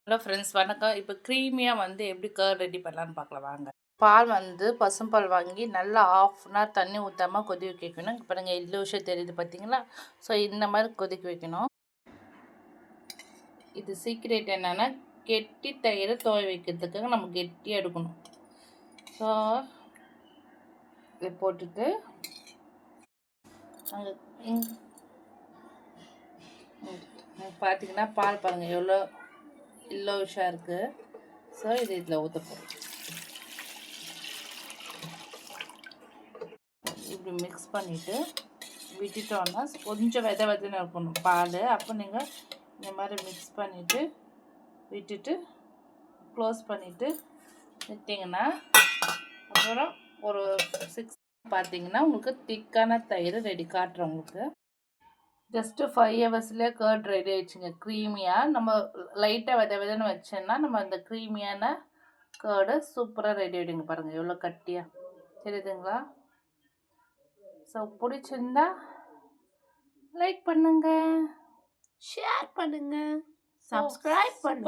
Hello friends வணக்கம். இப்போ க்ரீமியாக எப்படி கர்ட் ரெடி பண்ணலான்னு பார்க்கலாம் வாங்க. பால் பசும்பால் வாங்கி நல்லா ½ அன் ஹவர் தண்ணி ஊற்றாமல் கொதிக்க வைக்கணும். இப்போ பாருங்கள் எல்லோ விஷயம் தெரியுது பார்த்தீங்களா? ஸோ இந்த மாதிரி கொதிக்க வைக்கணும். இது சீக்ரெட் என்னென்னா கெட்டி தயிரை துவை வைக்கிறதுக்காக நம்ம கெட்டியாக எடுக்கணும். ஸோ இதை போட்டுட்டு அங்கே பார்த்தீங்கன்னா பால் பாருங்கள் எவ்வளோ எல்லோ விஷயம் இருக்குது. ஸோ இது இதில் ஊற்ற போகிறோம். இப்படி மிக்ஸ் பண்ணிவிட்டு விட்டுட்டோன்னா கொஞ்சம் விதன்னு இருக்கணும் பால். அப்போ நீங்கள் இந்த மாதிரி மிக்ஸ் பண்ணிவிட்டு விட்டுட்டு க்ளோஸ் பண்ணிவிட்டு விட்டிங்கன்னா அப்புறம் ஒரு 6 பார்த்தீங்கன்னா உங்களுக்கு திக்கான தயிர் ரெடி காட்டுறோம். உங்களுக்கு ஜஸ்ட்டு 5 ஹவர்ஸ்லேயே கர்ட் ரெடி ஆயிடுச்சுங்க. க்ரீமியாக நம்ம லைட்டாக விதன்னு வச்சோன்னா நம்ம அந்த க்ரீமியான கர்டு சூப்பராக ரெடி ஆகிடுங்க. பாருங்கள் எவ்வளோ கட்டியாக தெரியுதுங்களா? ஸோ பிடிச்சிருந்தா லைக் பண்ணுங்கள், ஷேர் பண்ணுங்கள், சப்ஸ்கிரைப் பண்ணுங்கள்.